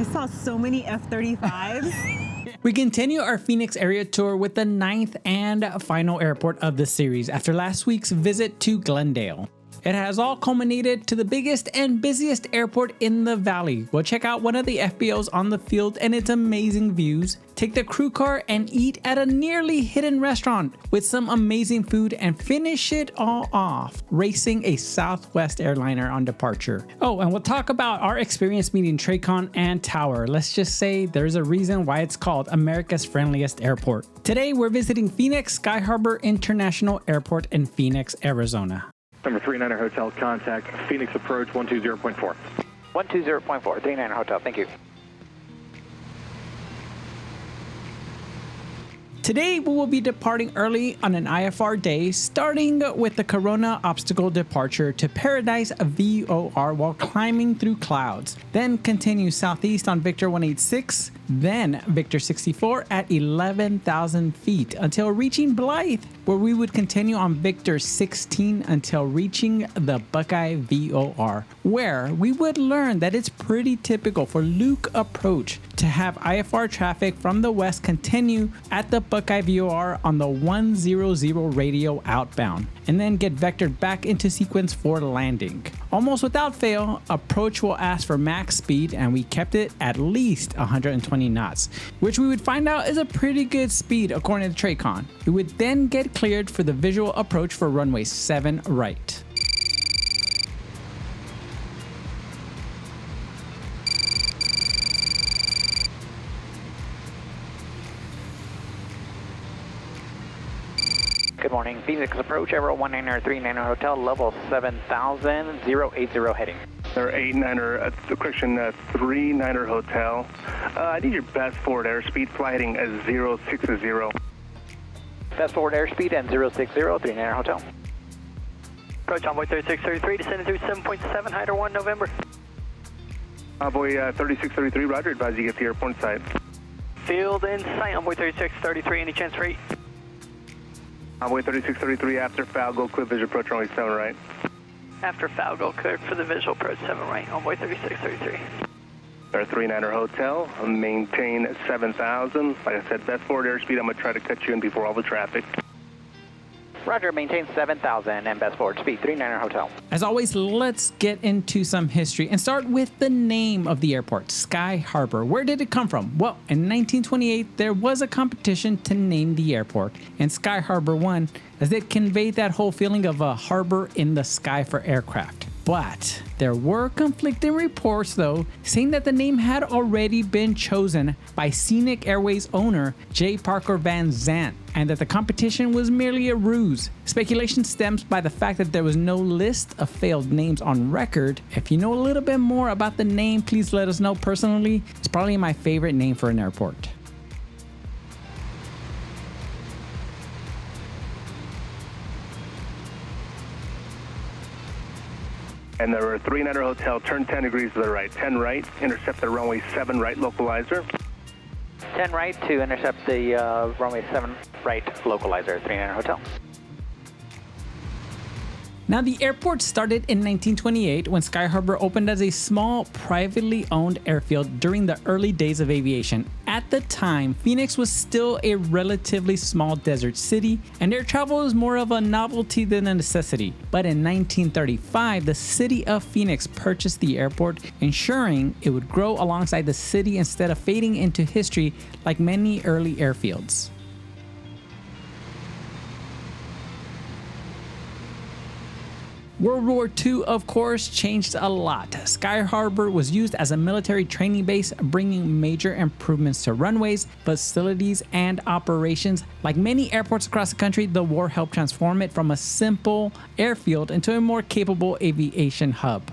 saw so many F-35s. We continue our Phoenix area tour with the 9th and final airport of the series after last week's visit to Glendale. It has all culminated to the biggest and busiest airport in the valley. We'll check out one of the FBOs on the field and its amazing views, take the crew car and eat at a nearly hidden restaurant with some amazing food, and finish it all off racing a Southwest airliner on departure. Oh, and we'll talk about our experience meeting TRACON and Tower. Let's just say there's a reason why it's called America's friendliest airport. Today we're visiting Phoenix Sky Harbor International Airport in Phoenix, Arizona. Number 39er Hotel, contact Phoenix approach 120.4. 120.4, 39er Hotel, thank you. Today we will be departing early on an IFR day, starting with the Corona obstacle departure to Paradise VOR while climbing through clouds. Then continue southeast on Victor 186, then Victor 64 at 11,000 feet until reaching Blythe, where we would continue on Victor 16 until reaching the Buckeye VOR, where we would learn that it's pretty typical for Luke approach to have IFR traffic from the west continue at the Buckeye VOR on the 100 radio outbound, and then get vectored back into sequence for landing. Almost without fail, approach will ask for max speed, and we kept it at least 120 knots, which we would find out is a pretty good speed according to TRACON. We would then get cleared for the visual approach for runway 7 right. Good morning, Phoenix approach, Aero 19039 Hotel, level 7000, 080 heading. They're 89er, correction, 39er Hotel. I need your best forward airspeed, fly heading 060. Best forward airspeed and 060, 39er Hotel. Approach Envoy 3633, descending through 7.7, Hyder 1, November. Envoy 3633, roger, advise you get to airport site. Field in sight, Envoy 3633, any chance for 8? Envoy 3633, after foul, go clear visual approach runway 7 right. After foul, go cleared for the visual approach 7 right, Envoy 3633. Our 39er Hotel, maintain 7,000. Like I said, best forward airspeed, I'm going to try to cut you in before all the traffic. Roger, maintain 7,000 and best forward speed, 39er Hotel. As always, let's get into some history and start with the name of the airport, Sky Harbor. Where did it come from? Well, in 1928, there was a competition to name the airport, and Sky Harbor won, as it conveyed that whole feeling of a harbor in the sky for aircraft. But there were conflicting reports, though, saying that the name had already been chosen by Scenic Airways owner J. Parker Van Zandt, and that the competition was merely a ruse. Speculation stems by the fact that there was no list of failed names on record. If you know a little bit more about the name, please let us know personally. It's probably my favorite name for an airport. And there were 39er Hotel, turn 10 degrees to the right, 10 right, intercept the runway 7 right localizer. 10 right to intercept the runway 7 right localizer, 39er Hotel. Now, the airport started in 1928 when Sky Harbor opened as a small, privately owned airfield during the early days of aviation. At the time, Phoenix was still a relatively small desert city, and air travel was more of a novelty than a necessity. But in 1935, the city of Phoenix purchased the airport, ensuring it would grow alongside the city instead of fading into history like many early airfields. World War II, of course, changed a lot. Sky Harbor was used as a military training base, bringing major improvements to runways, facilities, and operations. Like many airports across the country, the war helped transform it from a simple airfield into a more capable aviation hub.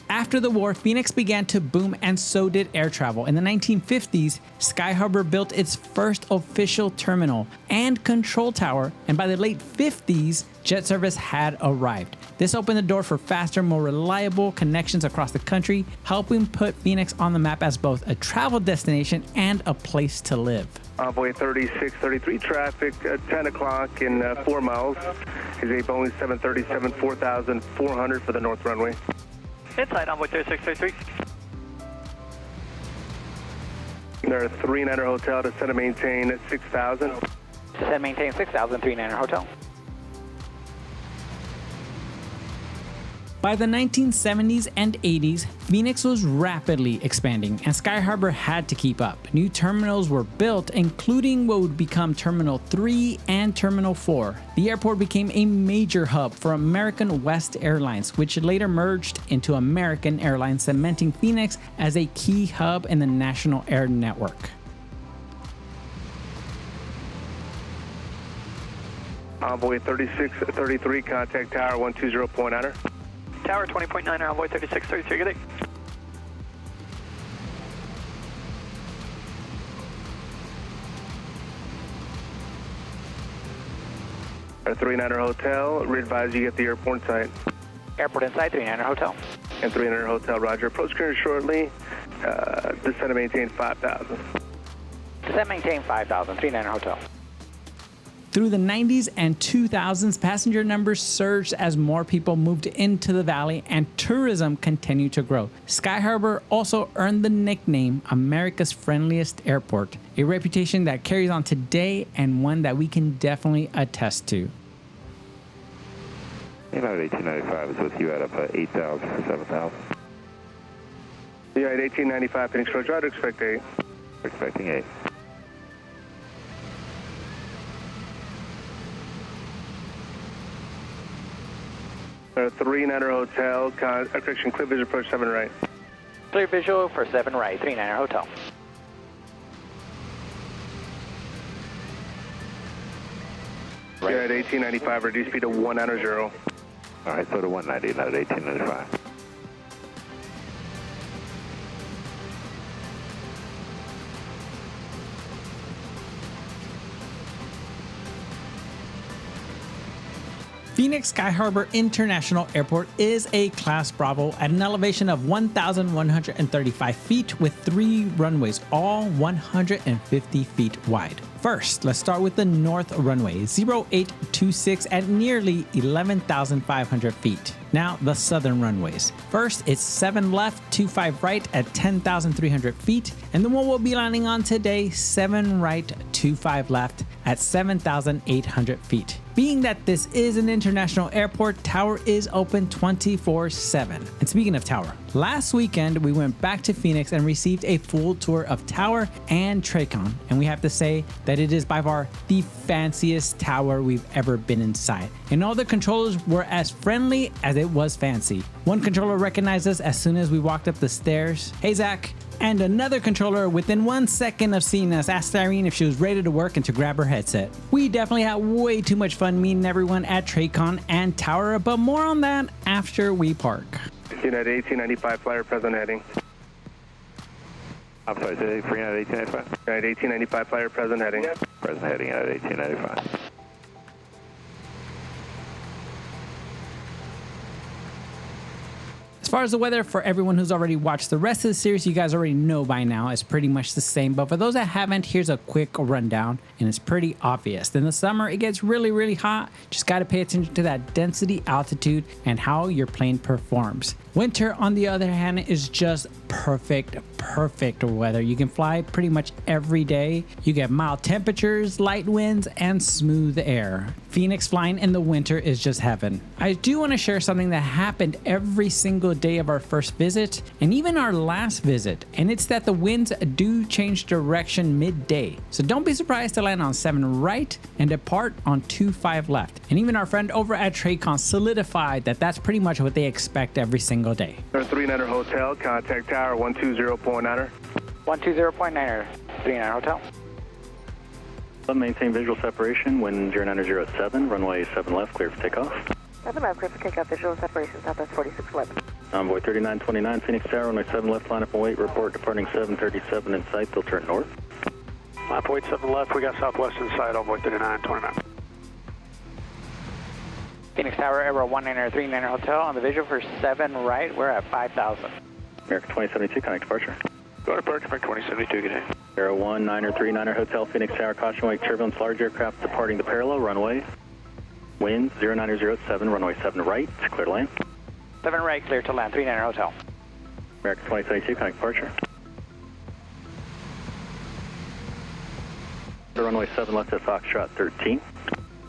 After the war, Phoenix began to boom, and so did air travel. In the 1950s, Sky Harbor built its first official terminal and control tower, and by the late 50s, jet service had arrived. This opened the door for faster, more reliable connections across the country, helping put Phoenix on the map as both a travel destination and a place to live. Envoy 3633 traffic, 10 o'clock in 4 miles. is a Boeing 737 4400 for the north runway. Inside Envoy 3633. There are 39er Hotel to set and maintain 6,000. Descend and maintain 6,000, 39er Hotel. By the 1970s and 80s, Phoenix was rapidly expanding and Sky Harbor had to keep up. New terminals were built, including what would become Terminal 3 and Terminal 4. The airport became a major hub for American West Airlines, which later merged into American Airlines, cementing Phoenix as a key hub in the national air network. Envoy 3633, contact Tower 120.9er. Tower 20.9, Envoy 3633, good day. Our 39er Hotel, we advise you get the airport in sight. Airport inside, 39er Hotel. And 39er Hotel, roger. Approach clearance shortly. Descend and maintain 5,000. Descend and maintain 5,000, 39er Hotel. Through the 90s and 2000s, passenger numbers surged as more people moved into the valley and tourism continued to grow. Sky Harbor also earned the nickname America's Friendliest Airport, a reputation that carries on today and one that we can definitely attest to. United 1895 is with you at 8,000 for 7,000. United 1895, Phoenix Road, roger, expect 8. Expecting 8. Our 39er Hotel, correction, clear vision approach 7 right. Clear visual for 7 right, 39er Hotel. United 1895, reduce speed to 190. All right, so to 190, United 1895. Phoenix Sky Harbor International Airport is a Class Bravo at an elevation of 1,135 feet with 3 runways, all 150 feet wide. First, let's start with the north runway, 0826 at nearly 11,500 feet. Now, the southern runways. First, it's 7 left, 25 right at 10,300 feet, and the one we'll be landing on today, 7 right, 25 left at 7,800 feet. Being that this is an international airport, Tower is open 24/7. And speaking of Tower, last weekend we went back to Phoenix and received a full tour of Tower and TRACON, and we have to say that it is by far the fanciest tower we've ever been inside. And all the controllers were as friendly as it was fancy. One controller recognized us as soon as we walked up the stairs. Hey Zach. And another controller, within 1 second of seeing us, asked Irene if she was ready to work and to grab her headset. We definitely had way too much fun meeting everyone at TRACON and Tower, but more on that after we park. United 1895, flyer present heading. I'm sorry, say for United 1895? United 1895, flyer present heading. Present heading, United 1895. As far as the weather, for everyone who's already watched the rest of the series, you guys already know by now it's pretty much the same. But for those that haven't, here's a quick rundown, and it's pretty obvious. In the summer, it gets really, really hot. Just got to pay attention to that density, altitude, and how your plane performs. Winter, on the other hand, is just perfect weather. You can fly pretty much every day. You get mild temperatures, light winds, and smooth air. Phoenix flying in the winter is just heaven. I do want to share something that happened every single day of our first visit and even our last visit, and it's that the winds do change direction midday. So don't be surprised to land on 7 right and depart on 25 left. And even our friend over at TRACON solidified that that's pretty much what they expect every single day. Our 39er Hotel, contact Tower 120.9er. 120.9er, 39er Hotel. Maintain visual separation, wind 0907, runway 7 left, clear for takeoff. 7 left, clear for takeoff, visual separation, southwest 4611. Envoy 3929, Phoenix Tower, runway 7 left, line up and wait, report departing 737 in sight, they'll turn north. Line up, wait 7 left, we got southwest in sight, Envoy 3929. Phoenix Tower, Aero 1939er Hotel on the visual for 7 right, we're at 5,000. American 2072, connect departure. Go to American 2072, good day. Aero 1939er Hotel, Phoenix Tower, caution wake turbulence, large aircraft departing the parallel runway. Wind 0907, runway 7 right, clear to land. 7 right, clear to land, 39er Hotel. American 2072, connect departure. Runway 7 left at Foxtrot 13.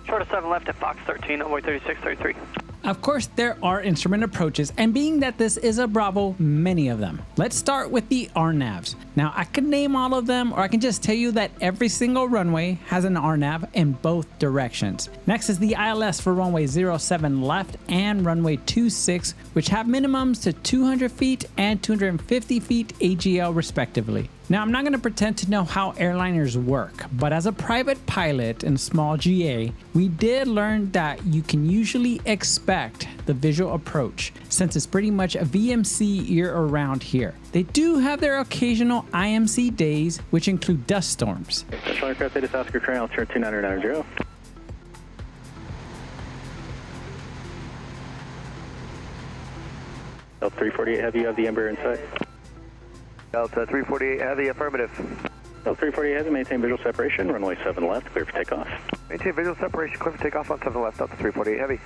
Short of 7 left at Fox 13, runway 3633. Of course, there are instrument approaches, and being that this is a Bravo, many of them. Let's start with the RNAVs. Now, I can name all of them, or I can just tell you that every single runway has an RNAV in both directions. Next is the ILS for runway 07 left and runway 26, which have minimums to 200 feet and 250 feet AGL respectively. Now, I'm not going to pretend to know how airliners work, but as a private pilot in small GA, we did learn that you can usually expect the visual approach, since it's pretty much a VMC year-round here. They do have their occasional IMC days, which include dust storms. National Aircraft Data Oscar Train, altitude 2990. Delta 348 Heavy, you have the Embraer in sight. Delta 348 Heavy, affirmative. Delta 348 Heavy, maintain visual separation, runway 7 left, clear for takeoff. Maintain visual separation, clear for takeoff on 7 left, Delta 348 Heavy.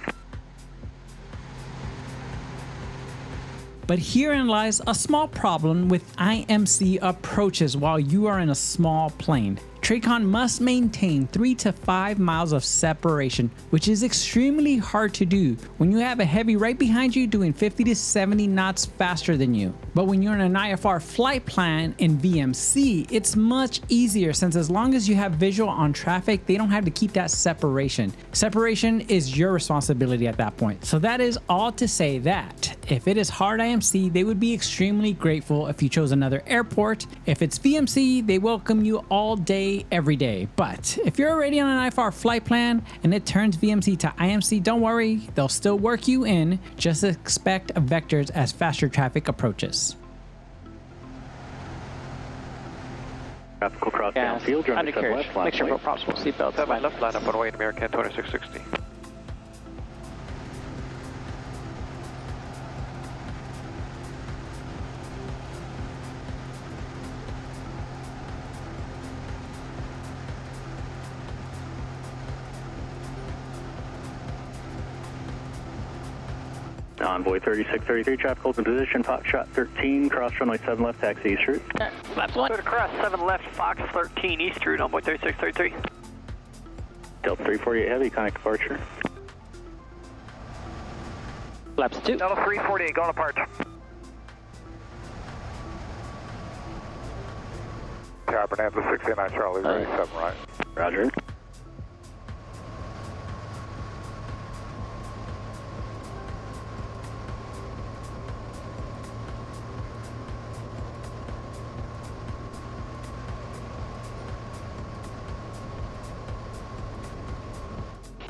But herein lies a small problem with IMC approaches while you are in a small plane. TRACON must maintain 3 to 5 miles of separation, which is extremely hard to do when you have a heavy right behind you doing 50 to 70 knots faster than you. But when you're in an IFR flight plan in VMC, it's much easier, since as long as you have visual on traffic, they don't have to keep that separation. Separation is your responsibility at that point. So that is all to say that if it is hard IMC, they would be extremely grateful if you chose another airport. If it's VMC, they welcome you all day, every day. But if you're already on an IFR flight plan and it turns VMC to IMC, don't worry, they'll still work you in. Just expect vectors as faster traffic approaches. Tropical cross downfield, runway 7 left, line Make sure up for possible seatbelts. 7 left, line up on way, American 2660. Envoy 3633, traffic holds in position, Foxtrot 13, cross runway 7 left, taxi east route. Left one. Clear to cross 7 left, Fox 13, east route, envoy 3633. Delta 348 Heavy, connect departure. Flaps 2. Delta 348, going apart. Tower, Bonanza 69 Charlie, ready 7 right. Roger.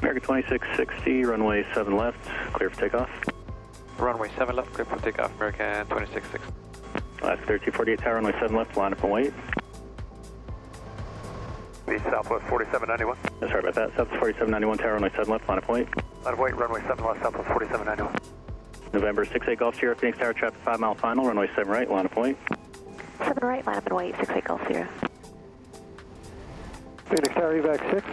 American 2660, runway 7 left, clear for takeoff. Runway 7 left, clear for takeoff, American 2660. Alaska 1348 Tower, runway 7 left, line up and wait. The Southwest 4791. Sorry about that, Southwest 4791 Tower, runway 7 left, line up and wait. Line of wait, runway 7 left, Southwest 4791. November 68 Golf Sierra, Phoenix Tower, traffic 5 mile final, runway 7 right, line up and wait. 7 right, line up and wait, 68 Golf Sierra. Phoenix Tower, evac 6.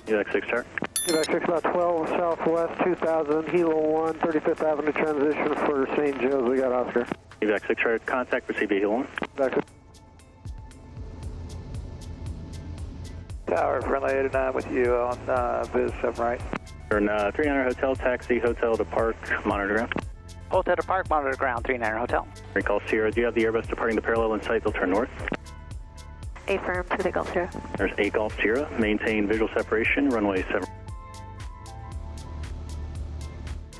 Evac 6 Tower. Evac 6 about 12, Southwest 2000, Hilo 1, 35th Avenue transition for St. Joe's, we got Oscar. Evac 6 Tower, contact for CB Hilo 1. Evac 6. Tower, friendly 89 with you on Viz 7 right. Turn 39er Hotel, taxi, hotel to park, monitor ground. Hotel to park, monitor ground, 39er Hotel. Recall Sierra, do you have the Airbus departing the parallel in sight? They'll turn north. A firm, 38 Golf Sierra. There's 8 Golf Sierra, maintain visual separation, runway 7.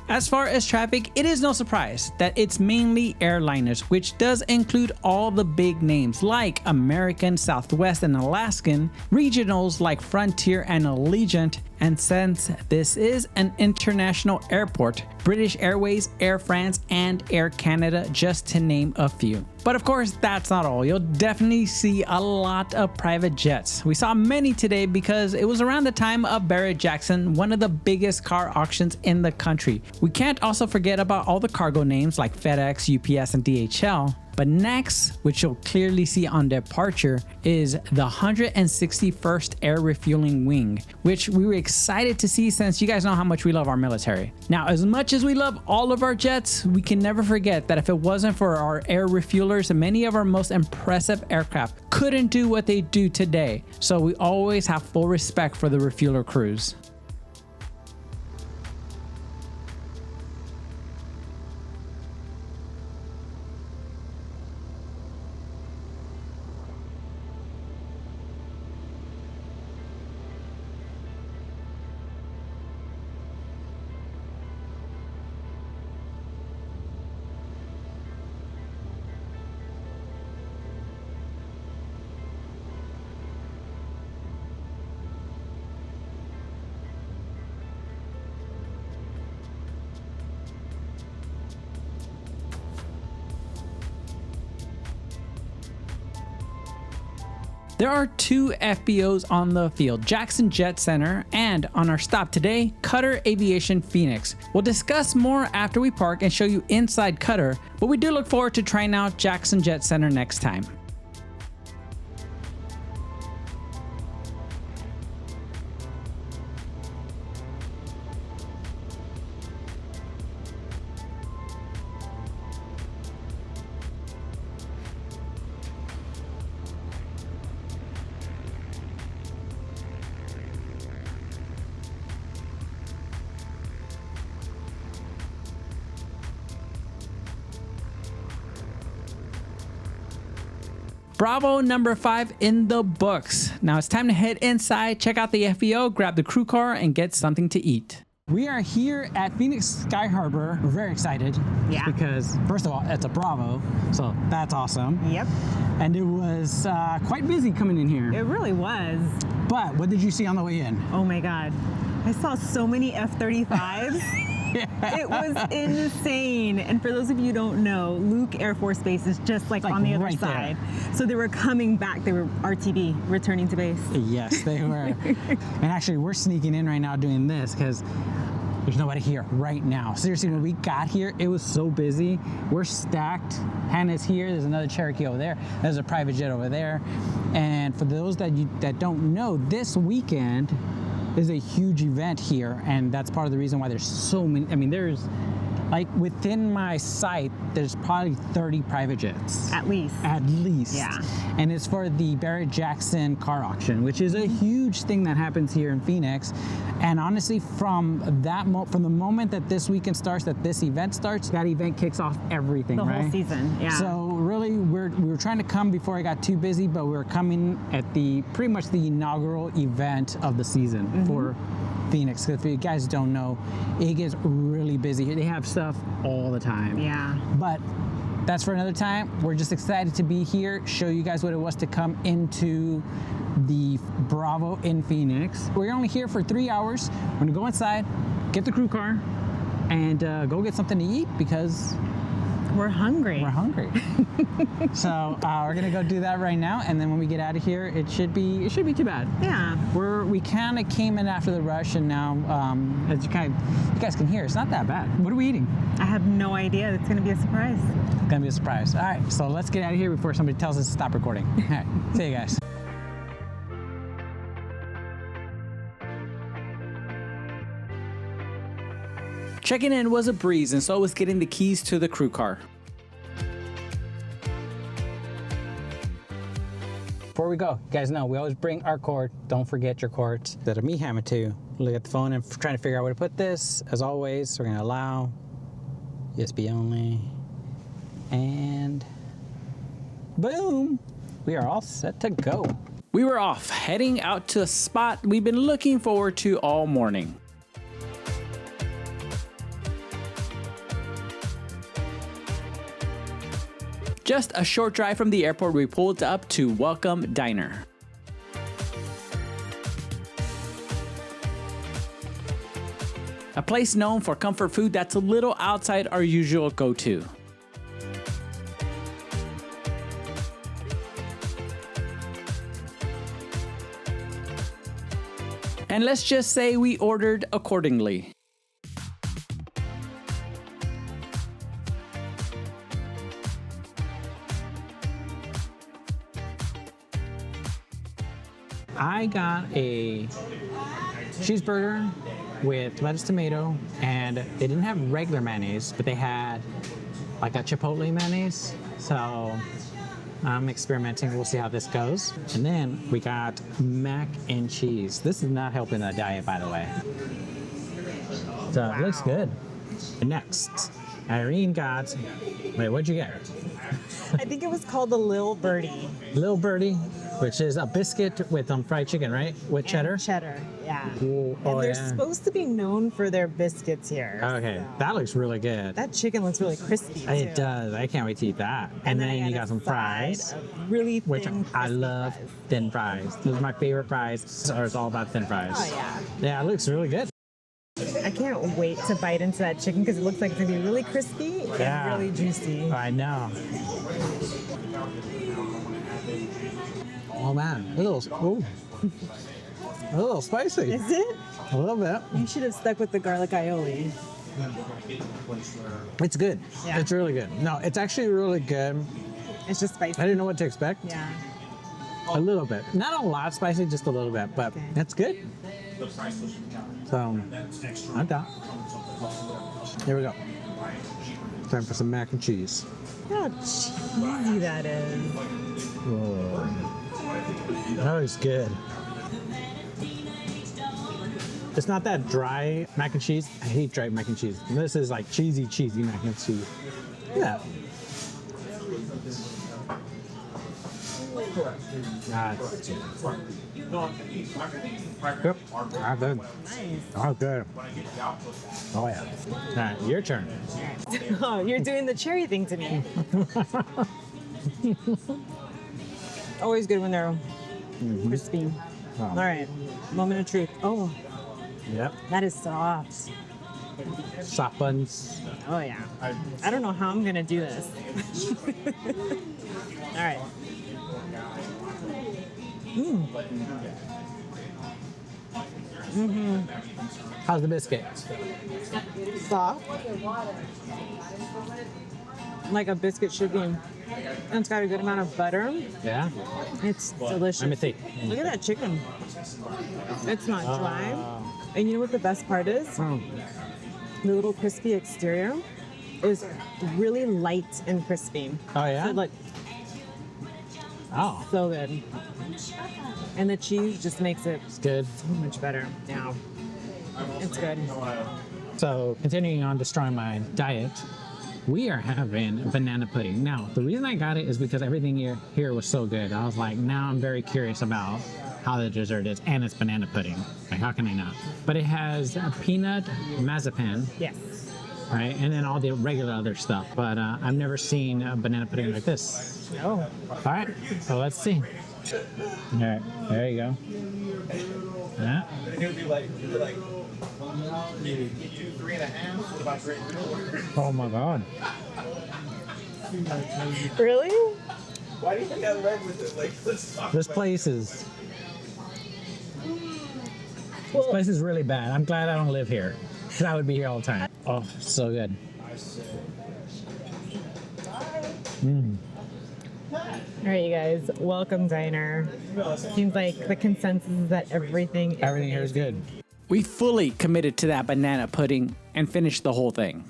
As far as traffic, it is no surprise that it's mainly airliners, which does include all the big names like American, Southwest, and Alaskan, regionals like Frontier and Allegiant, and since this is an international airport, British Airways, Air France, and Air Canada, just to name a few. But of course, that's not all. You'll definitely see a lot of private jets. We saw many today because it was around the time of Barrett-Jackson, one of the biggest car auctions in the country. We can't also forget about all the cargo names like FedEx, UPS, and DHL. But next, which you'll clearly see on departure, is the 161st Air Refueling Wing, which we were excited to see since you guys know how much we love our military. Now, as much as we love all of our jets, we can never forget that if it wasn't for our air refuelers, many of our most impressive aircraft couldn't do what they do today. So we always have full respect for the refueler crews. There are two FBOs on the field, Jackson Jet Center, and on our stop today, Cutter Aviation Phoenix. We'll discuss more after we park and show you inside Cutter, but we do look forward to trying out Jackson Jet Center next time. Bravo number 5 in the books. Now it's time to head inside, check out the FBO, grab the crew car, and get something to eat. We are here at Phoenix Sky Harbor. We're very excited. Yeah. Because first of all, it's a Bravo, so that's awesome. Yep. And it was quite busy coming in here. It really was. But what did you see on the way in? Oh my God. I saw so many F-35s. Yeah. It was insane. And for those of you who don't know, Luke Air Force Base is just like on the other right side. So they were coming back. They were RTB, returning to base. Yes, they were. And actually, we're sneaking in right now doing this because there's nobody here right now. Seriously, when we got here, it was so busy. We're stacked. Hannah's here. There's another Cherokee over there. There's a private jet over there. And for those that don't know, this weekend is a huge event here, and that's part of the reason why there's so many. I mean, there's like within my sight, there's probably 30 private jets. At least. At least. Yeah. And it's for the Barrett-Jackson car auction, which is a huge thing that happens here in Phoenix. And honestly, from the moment that this weekend starts, that this event starts, that event kicks off everything, The right? whole season, yeah. So really, we were trying to come before I got too busy, but we were coming at pretty much the inaugural event of the season for Phoenix. If you guys don't know, it gets really busy here. They have stuff all the time. Yeah. But that's for another time. We're just excited to be here, show you guys what it was to come into the Bravo in Phoenix. We're only here for 3 hours. We're gonna go inside, get the crew car, and go get something to eat because We're hungry. we're hungry. So we're gonna go do that right now, and then when we get out of here, it should be too bad. Yeah. We kind of came in after the rush, and now as you guys can hear, it's not that bad. What are we eating? I have no idea. It's going to be a surprise. It's gonna be a surprise. All right, so let's get out of here before somebody tells us to stop recording. All right, see you guys. Checking in was a breeze, and so was getting the keys to the crew car. Before we go, you guys know we always bring our cord. Don't forget your cords. Instead of me having to look at the phone and trying to figure out where to put this, as always, we're gonna allow USB only, and boom, we are all set to go. We were off, heading out to a spot we've been looking forward to all morning. Just a short drive from the airport, we pulled up to Welcome Diner. A place known for comfort food that's a little outside our usual go-to. And let's just say we ordered accordingly. I got a cheeseburger with lettuce, tomato, and they didn't have regular mayonnaise, but they had like a chipotle mayonnaise. So I'm experimenting. We'll see how this goes. And then we got mac and cheese. This is not helping the diet, by the way. So it looks good. Next, Irene got, wait, what'd you get? I think it was called the Lil Birdie. Lil Birdie, which is a biscuit with fried chicken, right? With cheddar? And cheddar, yeah. Ooh, And they're supposed to be known for their biscuits here. Okay, so. that looks really good. That chicken looks really crispy, too. It does. I can't wait to eat that. And then you got some fries, really thin, which I crispy love fries. thin fries. Those are my favorite fries. So it's all about thin fries. Oh, yeah. Yeah, it looks really good. I can't wait to bite into that chicken because it looks like it's going to be really crispy Yeah. and really juicy. I know. Oh man, a little spicy. Is it? A little bit. You should have stuck with the garlic aioli. It's good. Yeah. It's really good. No, it's actually really good. It's just spicy. I didn't know what to expect. Yeah. A little bit. Not a lot spicy, just a little bit, but Okay. it's good. So, I'm down. Here we go. Time for some mac and cheese. Look how cheesy that is. Whoa. That looks good. It's not that dry mac and cheese. I hate dry mac and cheese. This is like cheesy mac and cheese. Yeah. Nice. Yep. Ah, good. Oh, good. Oh, yeah. All right, your turn. Oh, you're doing the cherry thing to me. Always good when they're crispy. Oh. All right, moment of truth. Oh, Yep. that is soft. Soft buns. Oh yeah. I don't know how I'm gonna do this. All right. How's the biscuit? Soft. Like a biscuit should be. And it's got a good amount of butter. Yeah. It's delicious. Let me see. Look at that chicken. It's not dry. And you know what the best part is? Oh. The little crispy exterior is really light and crispy. Oh, yeah? So look, Oh, so good. And the cheese just makes it it's good. so much better. Yeah. It's good. So, continuing on destroying my diet, we are having banana pudding. Now, the reason I got it is because everything here was so good. I was like, now I'm very curious about how the dessert is, and it's banana pudding. Like, how can I not? But it has a peanut marzipan, Yes. right? And then all the regular other stuff. But I've never seen a banana pudding like this. Oh. All right, so let's see. All right, there you go. Yeah. Oh my God. Really? Why do you think I led with it? Like, let's talk This about place is really bad. I'm glad I don't live here, because I would be here all the time. Oh, so good. All right, you guys. Welcome, diner. Seems like the consensus is that everything Everything here is good. We fully committed to that banana pudding and finished the whole thing.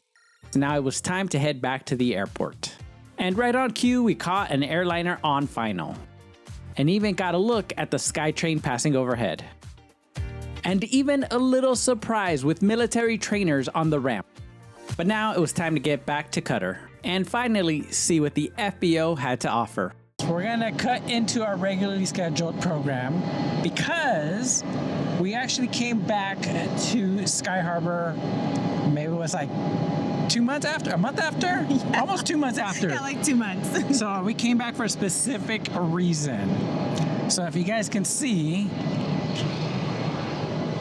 So now it was time to head back to the airport. And right on cue, we caught an airliner on final. And even got a look at the SkyTrain passing overhead. And even a little surprise with military trainers on the ramp. But now it was time to get back to Cutter and finally see what the FBO had to offer. We're gonna cut into our regularly scheduled program because we actually came back to Sky Harbor, maybe it was like a month after? Yeah. Almost 2 months after. Yeah, like 2 months. So we came back for a specific reason. So if you guys can see,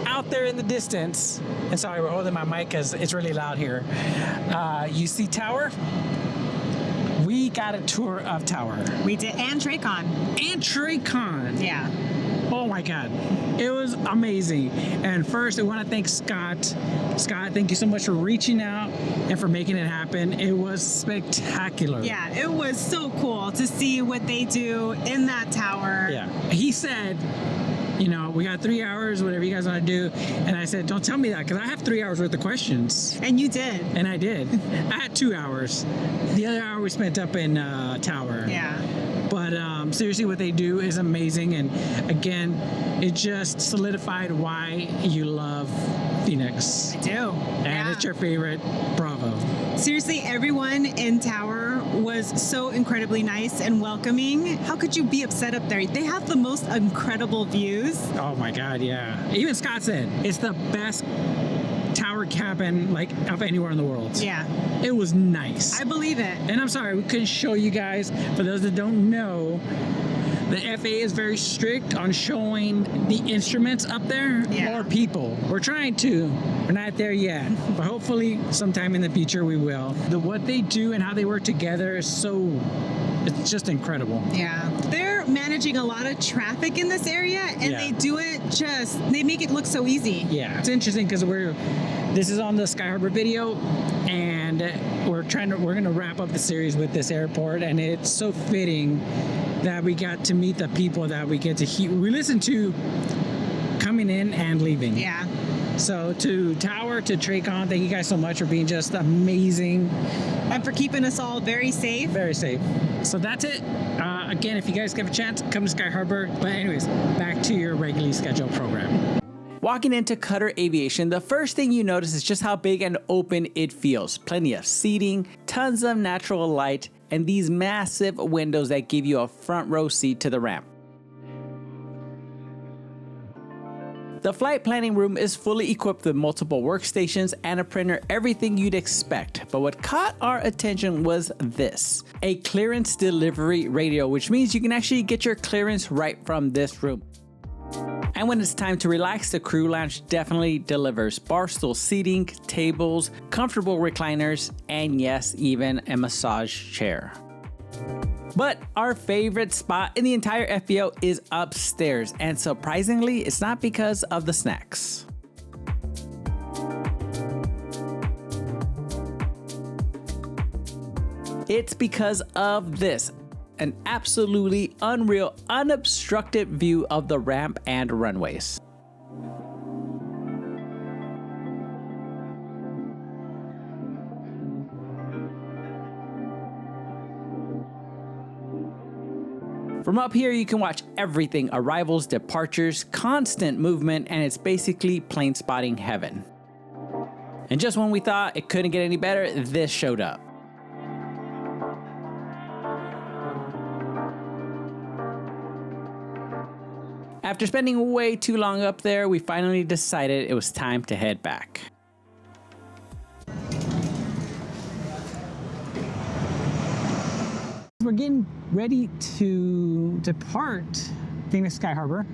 out there in the distance, and sorry, we're holding my mic because it's really loud here. You see Tower? We got a tour of Tower. We did, and TRACON. And TRACON. Yeah. Oh my God. It was amazing. And first, I want to thank Scott. Scott, thank you so much for reaching out and for making it happen. It was spectacular. Yeah, it was so cool to see what they do in that tower. Yeah. He said you know, we got 3 hours, whatever you guys want to do. And I said, don't tell me that, because I have 3 hours worth of questions. And you did. And I did. I had 2 hours. The other hour we spent up in Tower. Yeah. But seriously, what they do is amazing. And again, it just solidified why you love Phoenix. I do. And it's your favorite. Bravo. Seriously, everyone in Tower was so incredibly nice and welcoming. How could you be upset up there? They have the most incredible views. Oh my God, yeah. Even Scott said it's the best Tower cabin like of anywhere in the world. Yeah. It was nice. I believe it. And I'm sorry, we couldn't show you guys. For those that don't know, the FAA is very strict on showing the instruments up there or people. We're trying to. We're not there yet, but hopefully sometime in the future we will. What they do and how they work together is it's just incredible. Yeah. They're managing a lot of traffic in this area, and they do it they make it look so easy. Yeah. It's interesting because this is on the Sky Harbor video, and we're going to wrap up the series with this airport, and it's so fitting that we got to meet the people that we get to we listen to coming in and leaving. Yeah. So to Tower, to TRACON, thank you guys so much for being just amazing. And for keeping us all very safe. Very safe. So that's it. Again, if you guys get a chance, come to Sky Harbor. But anyways, back to your regularly scheduled program. Walking into Cutter Aviation, the first thing you notice is just how big and open it feels. Plenty of seating, tons of natural light, and these massive windows that give you a front row seat to the ramp. The flight planning room is fully equipped with multiple workstations and a printer, everything you'd expect. But what caught our attention was this, a clearance delivery radio, which means you can actually get your clearance right from this room. And when it's time to relax, the crew lounge definitely delivers. Barstool seating, tables, comfortable recliners, and yes, even a massage chair. But our favorite spot in the entire FBO is upstairs, and surprisingly, it's not because of the snacks. It's because of this, an absolutely unreal, unobstructed view of the ramp and runways. From up here, you can watch everything, arrivals, departures, constant movement, and it's basically plane spotting heaven. And just when we thought it couldn't get any better, this showed up. After spending way too long up there, we finally decided it was time to head back. We're getting ready to depart Phoenix Sky Harbor,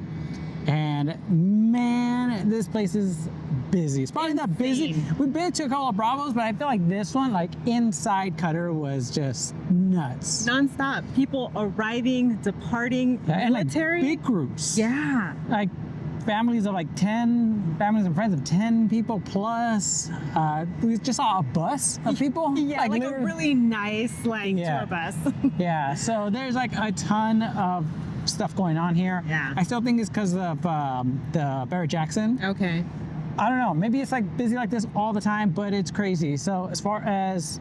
and man, this place is busy. It's probably not busy. We've been to a couple of Bravos, but I feel like this one, like inside Cutter, was just nuts. Non-stop. People arriving, departing, and military. Like big groups. Yeah. Like families of like 10, families and friends of 10 people plus. We just saw a bus of people. Yeah, like a really nice tour bus. Yeah, so there's like a ton of stuff going on here. Yeah. I still think it's because of the Barrett-Jackson. Okay. I don't know, maybe it's like busy like this all the time, but it's crazy. So as far as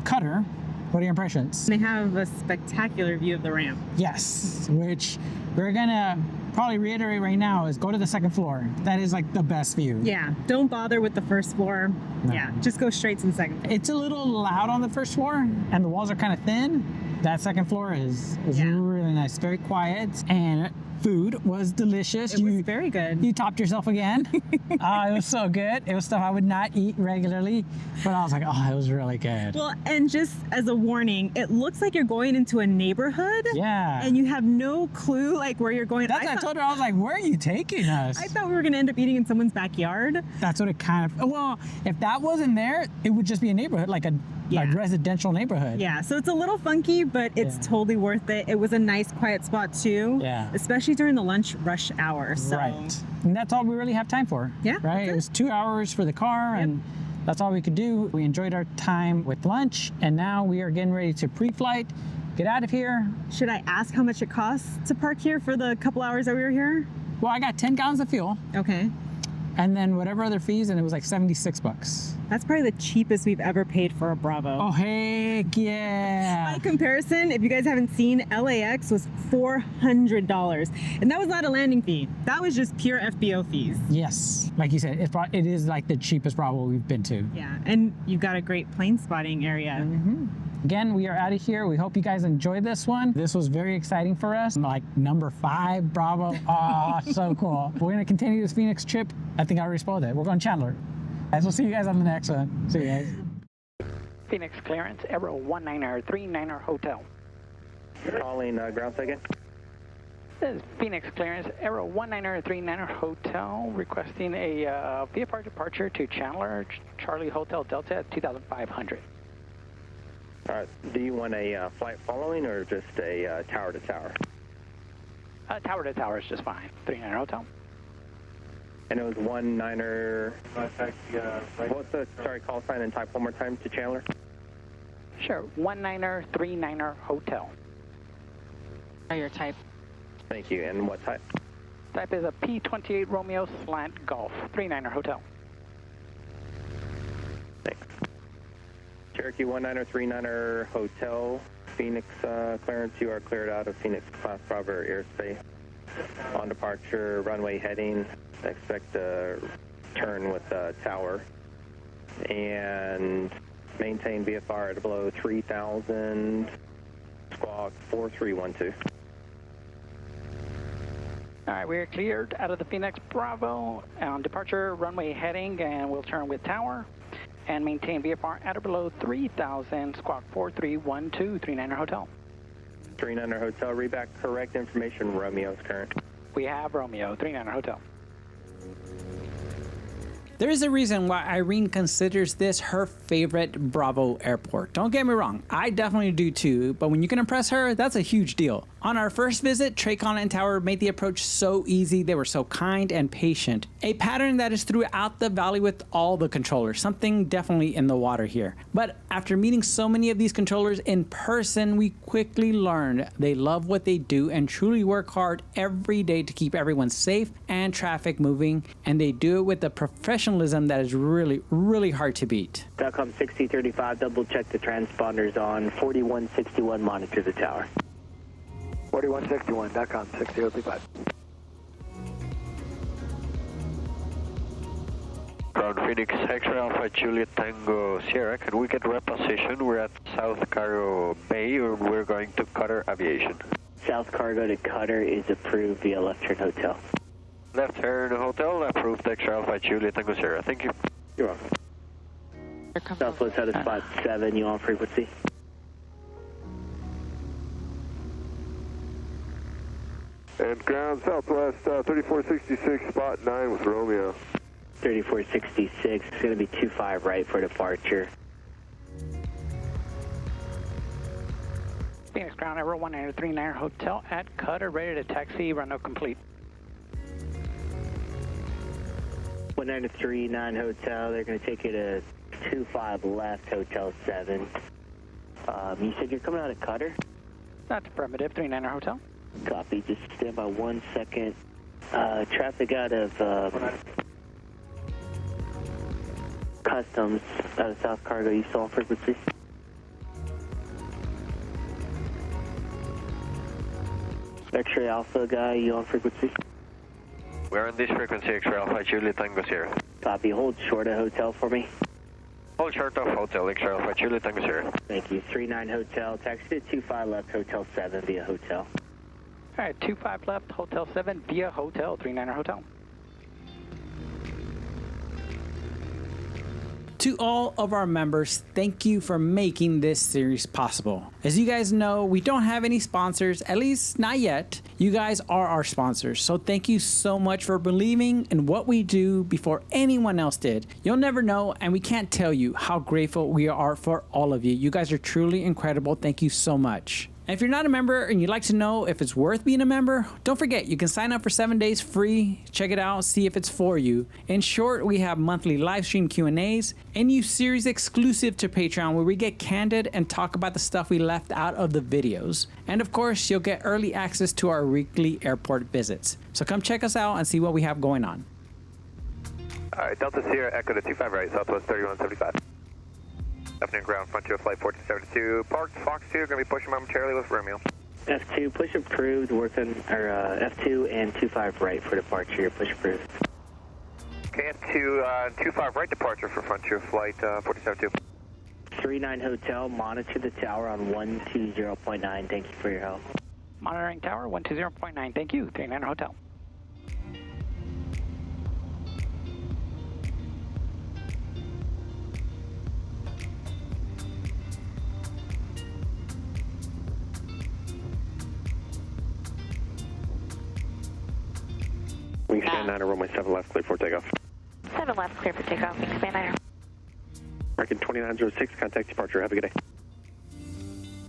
Cutter, what are your impressions? They have a spectacular view of the ramp. Yes, which we're gonna probably reiterate right now is go to the second floor. That is like the best view. Yeah, don't bother with the first floor. No. Yeah, just go straight to the second floor. It's a little loud on the first floor and the walls are kind of thin. That second floor is really nice, very quiet, and food was delicious. It was very good. You topped yourself again. It was so good. It was stuff I would not eat regularly, but I was like, oh, it was really good. Well, and just as a warning, it looks like you're going into a neighborhood. Yeah. And you have no clue like where you're going. That's what I told her. I was like, where are you taking us? I thought we were going to end up eating in someone's backyard. That's what it kind of, well, if that wasn't there, it would just be a neighborhood, like a residential neighborhood. Yeah, so it's a little funky, but it's totally worth it. It was a nice quiet spot too. Yeah. Especially during the lunch rush hour. So. Right. And that's all we really have time for. Yeah. Right? It was 2 hours for the car and that's all we could do. We enjoyed our time with lunch and now we are getting ready to pre-flight, get out of here. Should I ask how much it costs to park here for the couple hours that we were here? Well, I got 10 gallons of fuel. Okay. And then whatever other fees, and it was like $76. That's probably the cheapest we've ever paid for a Bravo. Oh, heck yeah. By comparison, if you guys haven't seen, LAX was $400. And that was not a landing fee. That was just pure FBO fees. Yes. Like you said, it is like the cheapest Bravo we've been to. Yeah, and you've got a great plane spotting area. Again, we are out of here. We hope you guys enjoyed this one. This was very exciting for us. Like number 5 Bravo. Oh, so cool. We're going to continue this Phoenix trip. I think I already spoiled it. We're going to Chandler. Guys, we'll see you guys on the next one. See you guys. Phoenix clearance, Aero 1939er Hotel. Calling ground second. This is Phoenix clearance, Aero 1939er Hotel, requesting a VFR departure to Chandler, Charlie Hotel Delta at 2,500. Do you want a flight following or just a tower to tower? Tower to tower is just fine. 39er Hotel. And it was 19er. What's the call sign and type one more time to Chandler? Sure, 1939er Hotel. Your type. Thank you. And what type? Type is a P28 Romeo slant Golf, 39er Hotel. Thanks. Cherokee 1939er Hotel, Phoenix clearance. You are cleared out of Phoenix Class Bravo airspace. On departure, runway heading. Expect a turn with tower. And maintain VFR at below 3,000, squawk 4312. All right, we're cleared out of the Phoenix Bravo on departure, runway heading, and we'll turn with tower and maintain VFR at or below 3,000, squawk 4312, 39er Hotel. 39er Hotel, read back correct information, Romeo's current. We have Romeo, 39er Hotel. There is a reason why Irene considers this her favorite Bravo airport. Don't get me wrong, I definitely do too, but when you can impress her, that's a huge deal. On our first visit, TRACON and Tower made the approach so easy. They were so kind and patient. A pattern that is throughout the valley with all the controllers, something definitely in the water here. But after meeting so many of these controllers in person, we quickly learned they love what they do and truly work hard every day to keep everyone safe and traffic moving, and they do it with a professionalism that is really, really hard to beat. Takeoff 6035, double check the transponders on 4161, monitor the tower. 4161, .com 6035. Ground Phoenix X-ray Alpha Juliet Tango Sierra, can we get reposition? We're at South Cargo Bay, or we're going to Cutter Aviation. South Cargo to Cutter is approved via left turn hotel. Left turn hotel, approved X-ray Alpha Juliet Tango Sierra. Thank you. You're welcome. Southwest out of spot 7, you on frequency? And ground Southwest 3466, spot 9 with Romeo. 3466, it's going to be 25 right for departure. Phoenix ground, Aero 1939er Hotel at Cutter, ready to taxi, runway complete. 1939 Hotel, they're going to take you to 25 left, Hotel 7. You said you're coming out of Cutter? That's affirmative, 39er Hotel. Copy, just stand by 1 second. Traffic out of Customs, out of South Cargo, you saw frequency? X-ray Alpha guy, you on frequency? We're on this frequency, X-ray Alpha Juliet Tango Sierra. Copy, hold short of hotel for me. Hold short of hotel, X-ray Alpha Juliet Tango Sierra. Thank you, 39 Hotel, taxi to 25 left, Hotel 7 via hotel. All right, 25 left, Hotel 7 via hotel, 39er Hotel. To all of our members, thank you for making this series possible. As you guys know, we don't have any sponsors, at least not yet. You guys are our sponsors, so thank you so much for believing in what we do before anyone else did. You'll never know, and we can't tell you how grateful we are for all of you. You guys are truly incredible. Thank you so much. And if you're not a member and you'd like to know if it's worth being a member, don't forget you can sign up for 7 days free. Check it out, see if it's for you. In short, we have monthly live stream Q&As, a new series exclusive to Patreon where we get candid and talk about the stuff we left out of the videos. And of course, you'll get early access to our weekly airport visits. So come check us out and see what we have going on. All right, Delta Sierra Echo to 25 right, Southwest 3175. Afternoon ground, front to a flight 1472. Parked, Fox 2, going to be pushing momentarily with Romeo. F2, push approved, working, or F2 and 25 right for departure, push approved. Okay, F2, 25 right departure for Frontier Flight 1472. 39 Hotel, monitor the tower on 120.9, thank you for your help. Monitoring tower 120.9, thank you, 39 Hotel. Wingspan 9 runway 7 left, clear for takeoff. 7 left, clear for takeoff. Wingspan 9. American 2906, contact departure. Have a good day.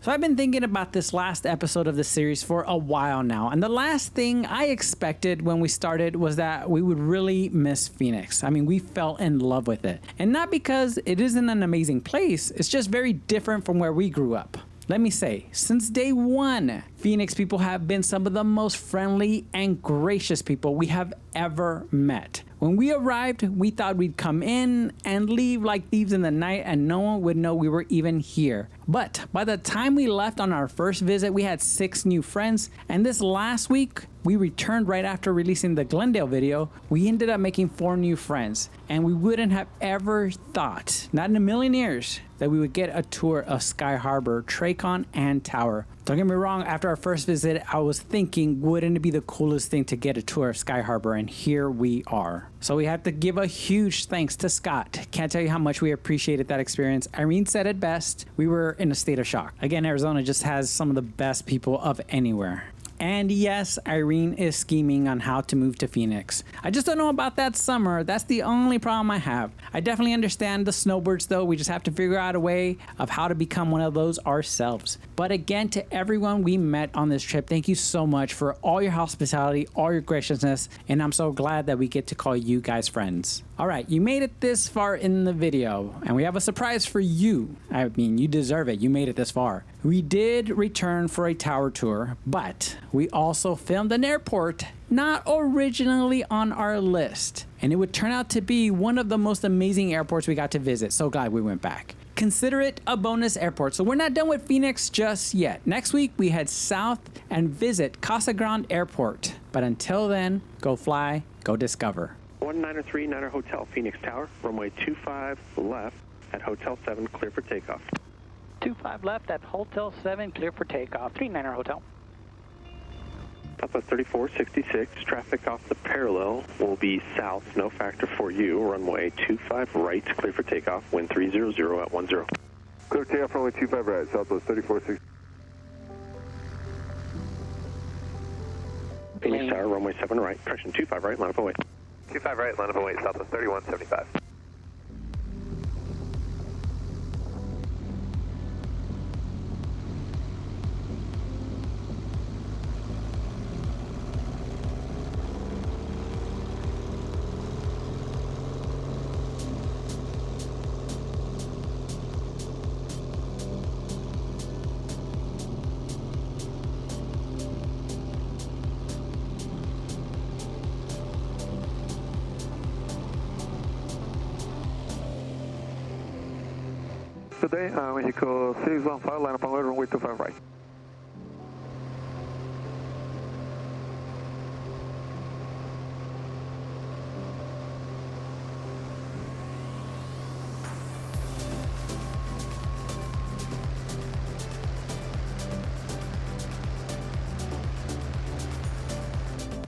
So I've been thinking about this last episode of the series for a while now, and the last thing I expected when we started was that we would really miss Phoenix. I mean, we fell in love with it. And not because it isn't an amazing place, it's just very different from where we grew up. Let me say, since day one, Phoenix people have been some of the most friendly and gracious people we have ever met. When we arrived, we thought we'd come in and leave like thieves in the night and no one would know we were even here. But by the time we left on our first visit, we had 6 new friends, and this last week, we returned right after releasing the Glendale video. We ended up making 4 new friends, and we wouldn't have ever thought, not in a million years, that we would get a tour of Sky Harbor, TRACON and Tower. Don't get me wrong, after our first visit, I was thinking, wouldn't it be the coolest thing to get a tour of Sky Harbor? And here we are. So we have to give a huge thanks to Scott. Can't tell you how much we appreciated that experience. Irene said it best. We were in a state of shock. Again, Arizona just has some of the best people of anywhere. And yes, Irene is scheming on how to move to Phoenix. I just don't know about that summer. That's the only problem I have. I definitely understand the snowbirds though. We just have to figure out a way of how to become one of those ourselves. But again, to everyone we met on this trip, thank you so much for all your hospitality, all your graciousness, and I'm so glad that we get to call you guys friends. All right, you made it this far in the video, and we have a surprise for you. I mean, you deserve it. You made it this far. We did return for a tower tour, but we also filmed an airport not originally on our list. And it would turn out to be one of the most amazing airports we got to visit. So glad we went back. Consider it a bonus airport. So we're not done with Phoenix just yet. Next week, we head south and visit Casa Grande Airport. But until then, go fly, go discover. 1939 Hotel, Phoenix Tower, runway 25 left at Hotel 7, clear for takeoff. 25 left at Hotel 7, clear for takeoff. 39 Hotel. Southwest 3466, traffic off the parallel will be south, no factor for you, runway 25 right, clear for takeoff, wind 300 at 10. Clear takeoff, runway 25 right, Southwest 3466. Phoenix Tower, runway 7 right, correction 25 right, line up and wait. 25 right, line up and wait, Southwest 3175. Today, Mexico 615, line up and wait, runway 25 right.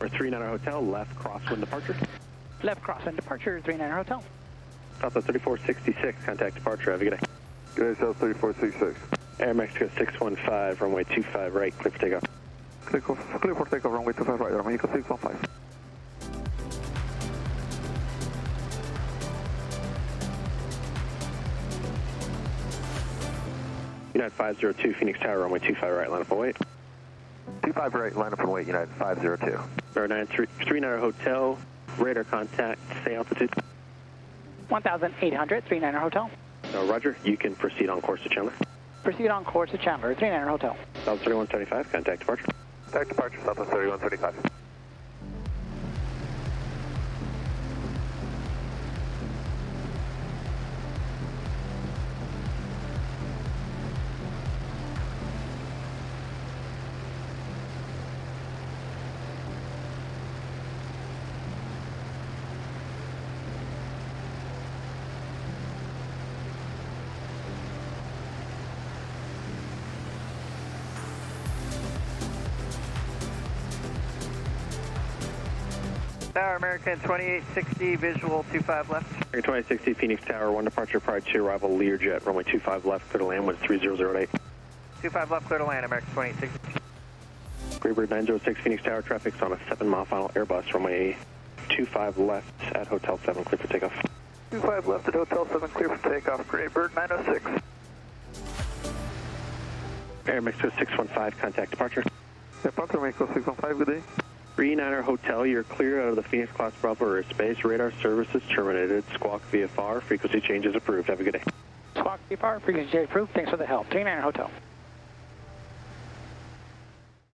Or 39 Hotel, left Crosswind Departure. Left Crosswind Departure, 39 Hotel. Southwest 3466, contact departure, have a good day. Good day, South 3466. Air Mexico 615, runway 25 right, clear for takeoff. Clear for takeoff, runway 25 right, Air Mexico 615. United 502, Phoenix Tower, runway 25 right, line up and wait. 25 right, line up and wait, United 502. Or 939 Hotel, radar contact, say altitude. 1,800, 39er Hotel. Roger, you can proceed on course to Chandler. Proceed on course to Chandler, 39er Hotel. Southwest 3175, contact departure. Contact departure, Southwest 3135. Tower, American 2860, visual 25 left. American 2860, Phoenix Tower, 1 departure prior to arrival, Learjet, runway 25 left, clear to land with 3008. 25 left, clear to land, American 2860. Graybird 906, Phoenix Tower, traffic's on a 7-mile final Airbus, runway 25 left at Hotel 7, clear for takeoff. 25 left at Hotel 7, clear for takeoff, Graybird 906. Air Mexico 615, contact departure. Departure Mexico 615, good day. 39er Hotel, you're clear out of the Phoenix Class Bravo airspace. Radar services terminated. Squawk VFR, frequency changes approved. Have a good day. Squawk VFR, frequency approved. Thanks for the help. 39er Hotel.